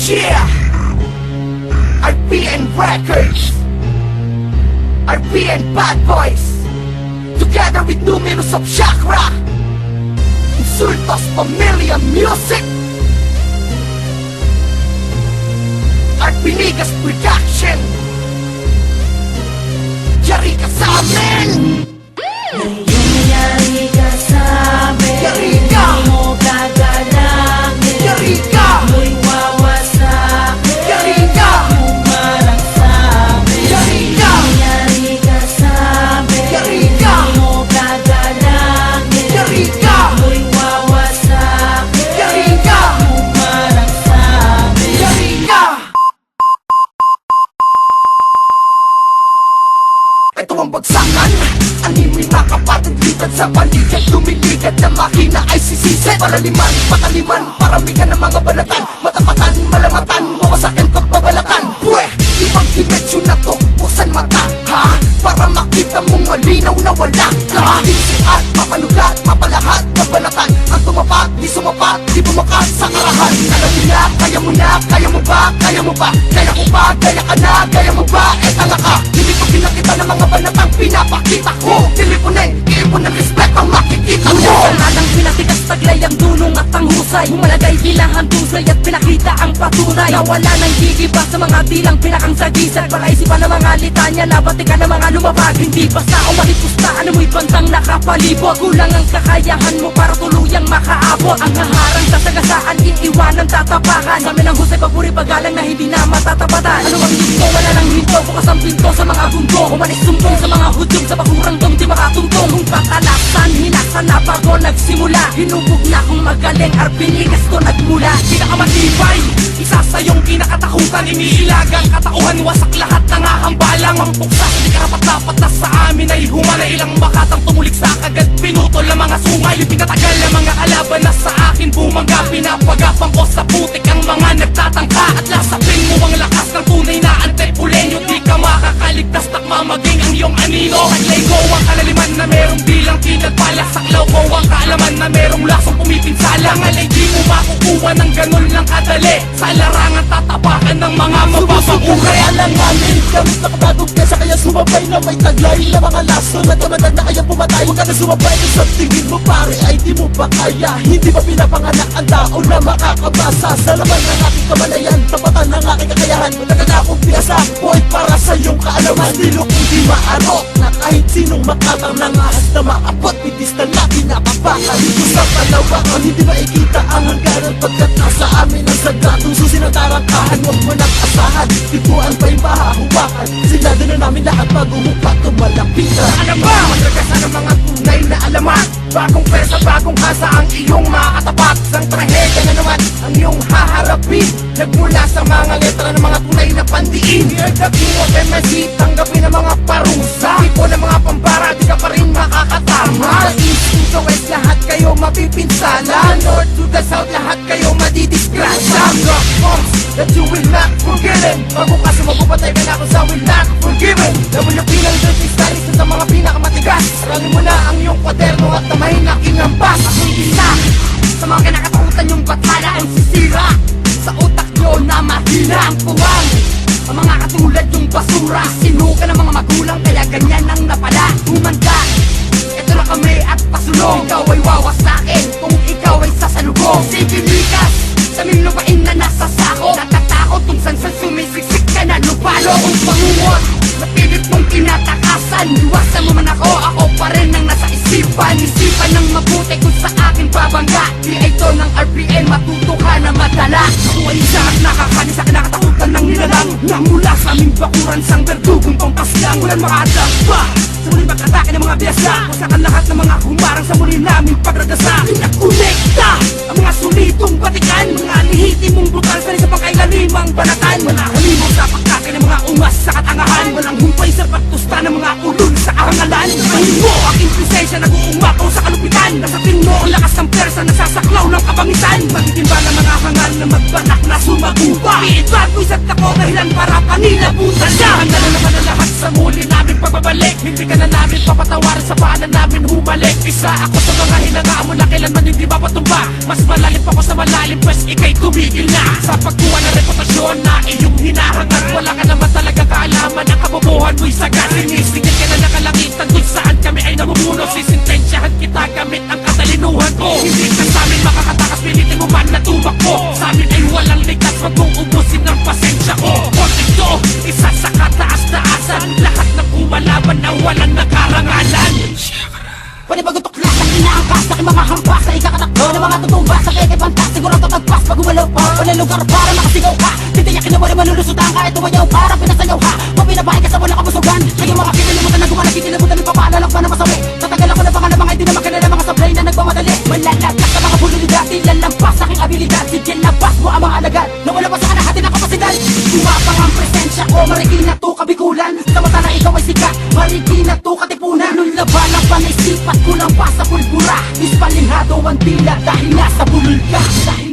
Yeah! RPN Records, RPN Bad Boys, together with numerous of Chakra, Insultos Pamilya Music, Arpinigas Production. Yari ka sa amin! Yari ka sa amin, Yari ka! di mo gagalangin, Yari ka! mo'y wawasakin, Yari ka! humarang sa amin. Yari ka! Yari ka sa amin, Yari ka! di mo gagalangin, Yari ka! mo'y wawasakin, Yari ka! humarang sa amin. Yari ka! Ito ang bagsakan, animoy mga kapatid, litad sa paligid, lumiligad na makina ay sisisid. Paraliman, pataliman, paramihan ng mga balatan, matapatan, malamatan, mawasakin, pagbabalatan. Pwe, ibang dimensyon na to, buksan mata, ha? Para makita mong malinaw na wala ka. At mapanugat, mapalahat, mabalatan, ang tumapat, di sumapat, di bumakat sa karahan. Alam mo na, kaya mo na, kaya mo ba, kaya mo ba? Kaya ko ba, kaya ka na, kaya mo ba? Tanga ka, hindi ko pinakita ng mga balatang pinapakita ko. Tilipunin, iipon ng respect ang makikita mo. Sanadang pinatigas taglay ang dulong at ang husay, humalagay bilang handusay at pinakita ang patunay na wala nang gigiba sa mga tilang pinakang sagisag. Palaisipan ng mga litanya, nabatikan ng mga lumabag. Hindi basta o malipustahan mo'y bantang nakapalibot. Kulang ang kakayahan mo para tuluyang makaabot. Ang haharang sa sagasaan, iiwanan tatapakan. Sa amin ang husay, papuri pagalang na hindi na matatapatan. Ano ang gusto, wala nang hinto, bukas ang pinto sa mga bundok. Umalis sumbong sa mga hudyong, sa bakurang dong di makatungtong. Kung patalasan, hinasan na bago nagsimula. Hinubog na kung magaling, arpinigas ko nagmula. Pinakamatibay, isa sa iyong kinakatakutan, iniilagang katauhan, wasak lahat ng hahambalang. Mampuksa, di karapat-dapat na sa amin ay humana. Ilang makatang tumulik sa kagad, pinutol ang mga sungay. Pinatagal ang mga kalaban na sa akin bumangga. Pinapagapang ko sa putik ang mga nagtatangka. At lasapin mo ang lakas ng tunay na antepulenyo. Di ka makakaligtas, takma maging ang iyong anino. Taglay ko ang kalaliman na merong bilang pinagpala. Saklaw ko ang kaalaman na merong lasong pumipinsala. Ngalay di mo makukuha ng ganun lang kadali. Sa larangan tatapakan ng mga mapapabuhay. Alanganin, gamit na kapagod kesa kaya sumabay na may taglay na mga laso. Nagkamagan na kaya pumatay, huwag ka na sumabay. Sa tingin mo pare ay di mo ba kaya? Hindi ba pinapanganak ang tao na makakabasa? Sa laman ng aking kamalayan, tapatan ng aking kakayahan. Nagkakakong piyasa, boy para sa iyong kaalaman. Nilok hindi maarok na kahit sinong makatang nangahas na maabot. Pitis na natin nakapakal dito sa palawakan. Hindi makikita ang hangganan pagkat nasa amin ang sagradong susi ng tarangkahan. Huwag mo nang asahan, tiguan pa'y mahahawakan. Sinado na namin lahat maghuhupa, tumalapitan. Alam ba, madragasan ng mga tunay na alamat. Bagong pesa, bagong hasa ang iyong makatapat. Sang trahedya na naman ang iyong haharapin. Nagmula sa mga letra ng mga tunay na pandiin. Hear the king of MSC, tanggapin ang mga parusa. Tipo ng mga pambara, di ka pa rin makakatama. Sa east to the west, lahat kayo mapipinsala. North to the south, lahat kayo madidisgrasya. Rock bombs that you will not forget. Magbukas mo, mapupatay ka na kung sa will not forgiven. WP ng dirty stylist sa mga pinakamatigas. Aralin mo na ang iyong kwaderno at tamay na kinambas. Ako'y isa sa mga kinakatakutan yung batala ang sisira. Sa utak nyo na mahina ang puwang. Ang mga katulad yung basura. Sinuka ng mga magulang kaya ganyan ang napala. Humanda, ito na kami at pasulong. Ikaw ay wawasakin kung ikaw ay sasalubong. Sige likas sa aming lupain na nasa sako. Natatakot kung san-san sumisiksik ka na lupalo. Kung pangungot na pilit mong kinatakasan. Iwasan mo man ako pa rin ang nasa isipan. Isipan ng mabuti kung sa akin babangga. Di ito ng RPN, matuto ka na madala. Ako ay isa at nakakanis sa kinakatakutan ng nilalang. Namula sa aming bakuran sang berdugong pampaslang. Walang makaadap pa sa muling pagkatake ng mga biyasa. Wasakan lahat ng mga humarang sa muli naming pagragasa. Pinakonekta ang mga sulitong batikan. Mga lihitimong brutal sa isa pangkailanimang banatan. Manakalimong sa pagkake ng mga ungas sa katangahan. Walang humpay sa pagtusta ng mga ulol sa kahangalan. Kahin mo ang implisensya nag-uumapaw sa kalupitan. Nasapin mo ang lakas ng persa nasasaklaw ng kabangitan. Magitimba ng mga hangal na magbanak na sumaguba. Iibat mo isa't ako dahilan para panilabutan na. Handa na naman ang lahat sa muli namin pagbabalik. Hindi ka na namin papatawarin sa paanan namin humalik. Isa ako sa mga hinangaan mo na kailanman hindi mapatumba. Mas malalim pa ko sa malalim, pues ikay tumigil na sa pagkuha ng reputasyon na iyong hinahangad. Wala ka naman talaga kaalaman, ang kabobohan mo'y sagat. Sinisigil ka na nakalangitan kung saan kami ay namumuno. Sisintensyahan kita gamit ang katalinuhan ko. Hindi ka sa amin makakatakas, pilitin mo man na tumakbo. Sa amin ay walang ligtas, wag mong ubusin ng pasensya ko. Kung ito, isa sa kataas-taasan, lahat ng umalaban na walang nakarangalan. Pwede ba gutok lang sa kinaangkas sa aking mga hampas sa ikakatakbo ng mga tutumba sa keke pantas. Siguro tatagpas pag gumalaw pa. Walang lugar para makasigaw ka. Titiyakin na wala manulusutan kahit tumayaw para pinasayaw ha. Kung binabahay ka sa walang kabusugan, kaya mga kinilimutan na gumalang kinilimutan ng papaalalak pa na masawi. Tatagal ako na baka na mga hindi na makanala mga sablay na nagmamadali. Malalagak sa mga bululidad, ilalagpas sa aking abilidad. Sige labas mo ang mga alagad na wala pa sa kanahatin ng kapasidad. Tumapang ang presensya ko, marikina to kabikulan. Sa mata na ikaw ay sikat, marikina to katipunan. Nung labanan pa na isipat kulang pa sa pulbura. Ispalinghado ang tila dahil nasa bulol ka. Dahil